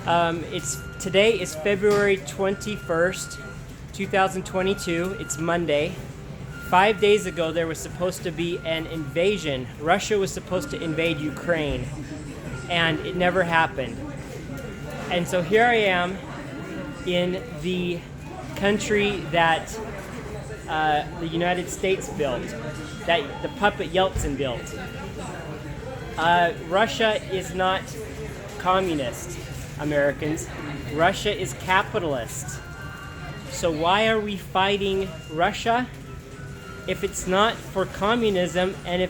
Today is February 21st, 2022. It's Monday. 5 days ago, there was supposed to be an invasion. Russia was supposed to invade Ukraine, and it never happened. And so here I am in the country that the United States built, that the puppet Yeltsin built. Russia is not communist, Americans. Russia is capitalist. So why are we fighting Russia? If it's not for communism, and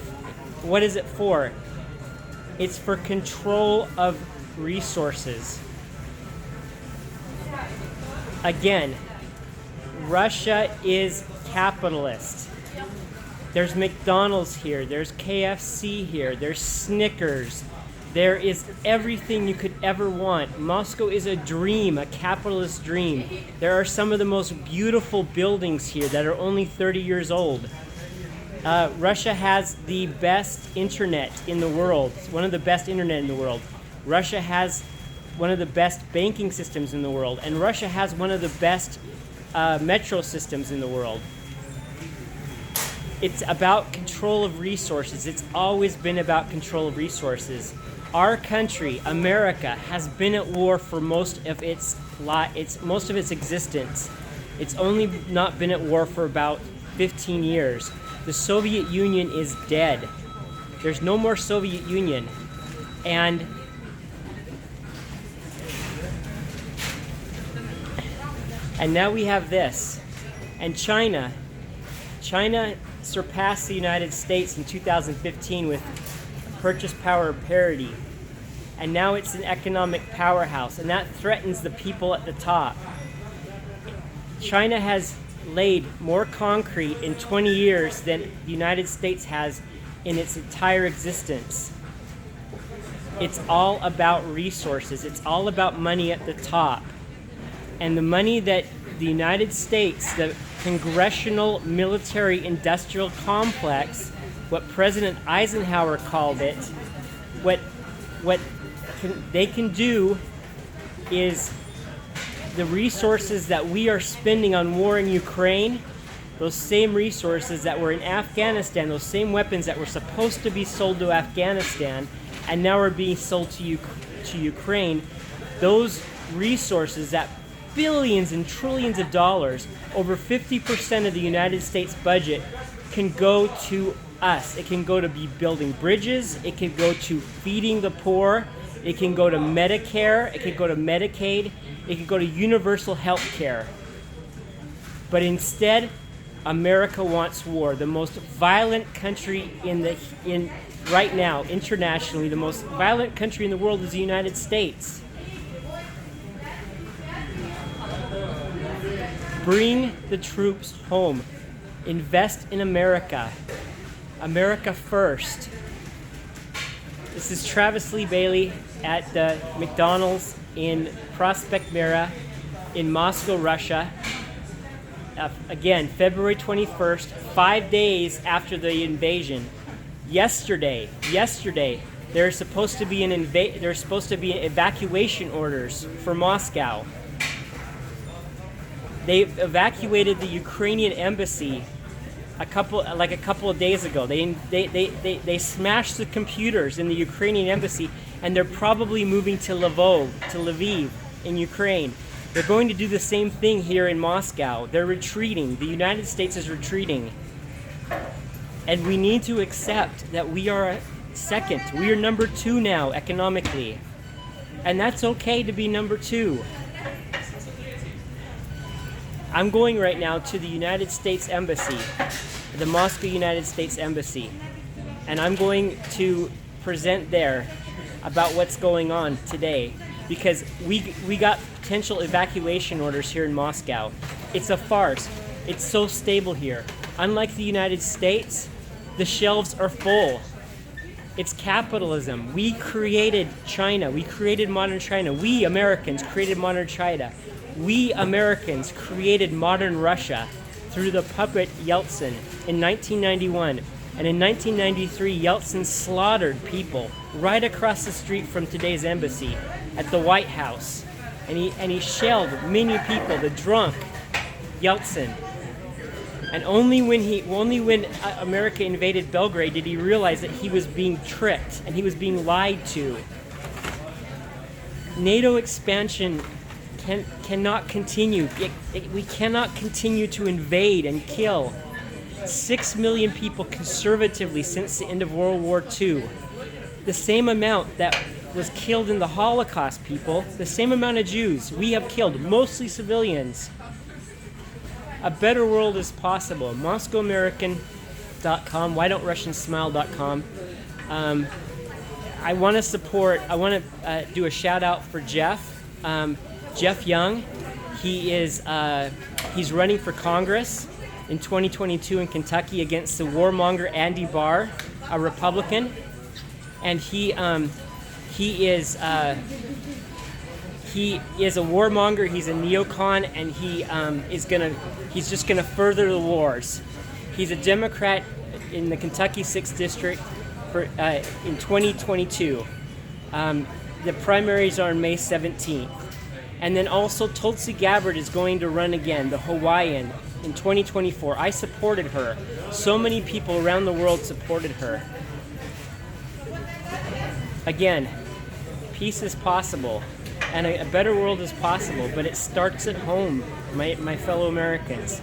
what is it for? It's for control of resources. Again, Russia is capitalist. There's McDonald's here, there's KFC here, there's Snickers. There is everything you could ever want. Moscow is a dream, a capitalist dream. There are some of the most beautiful buildings here that are only 30 years old. Russia has the best internet in the world. It's one of the best internet in the world. Russia has one of the best banking systems in the world. And Russia has one of the best metro systems in the world. It's about control of resources. It's always been about control of resources. Our country, America, has been at war for most of its existence. It's only not been at war for about 15 years. The Soviet Union is dead. There's no more Soviet Union. And now we have this. And China surpassed the United States in 2015 with purchase power parity. And now it's an economic powerhouse, and that threatens the people at the top. China has laid more concrete in 20 years than the United States has in its entire existence. It's all about resources. It's all about money at the top. And the money that the United States, the Congressional Military Industrial Complex, what President Eisenhower called it, what they can do is the resources that we are spending on war in Ukraine, those same resources that were in Afghanistan, those same weapons that were supposed to be sold to Afghanistan and now are being sold to Ukraine, those resources, that billions and trillions of dollars, over 50% of the United States budget can go to us. It can go to be building bridges, it can go to feeding the poor, it can go to Medicare, it can go to Medicaid, it can go to universal health care. But instead, America wants war. The most violent country right now, internationally, the most violent country in the world is the United States. Bring the troops home. Invest in America. America first. This is Travis Lee Bailey at the McDonald's in Prospect Mira in Moscow, Russia. Again, February 21st, 5 days after the invasion. Yesterday, there's supposed to be evacuation orders for Moscow. They evacuated the Ukrainian embassy a couple of days ago. They smashed the computers in the Ukrainian embassy, and they're probably moving to Lviv in Ukraine. They're going to do the same thing here in Moscow. They're retreating. The United States is retreating. And we need to accept that we are second. We are number 2 now economically. And that's okay to be number 2. I'm going right now to the United States Embassy, the Moscow United States Embassy, and I'm going to present there about what's going on today, because we got potential evacuation orders here in Moscow. It's a farce. It's so stable here. Unlike the United States, the shelves are full. It's capitalism. We created China. We created modern China. We Americans created modern China. We Americans created modern Russia through the puppet Yeltsin in 1991. And in 1993, Yeltsin slaughtered people right across the street from today's embassy at the White House. and he shelled many people, the drunk Yeltsin. And only when America invaded Belgrade did he realize that he was being tricked and he was being lied to. NATO expansion cannot continue. We cannot continue to invade and kill 6 million people conservatively since the end of World War II. The same amount that was killed in the Holocaust, people, the same amount of Jews we have killed, mostly civilians. A better world is possible. MoscowAmerican.com, WhyDon'tRussiansMile.com. I want to do a shout out for Jeff. Jeff Young. He's running for Congress in 2022 in Kentucky against the warmonger Andy Barr, a Republican. And he is a warmonger. He's a neocon, and he's just gonna further the wars. He's a Democrat in the Kentucky 6th District in 2022. The primaries are on May 17th. And then also Tulsi Gabbard is going to run again, the Hawaiian, in 2024. I supported her. So many people around the world supported her. Again, peace is possible, and a better world is possible, but it starts at home, my fellow Americans.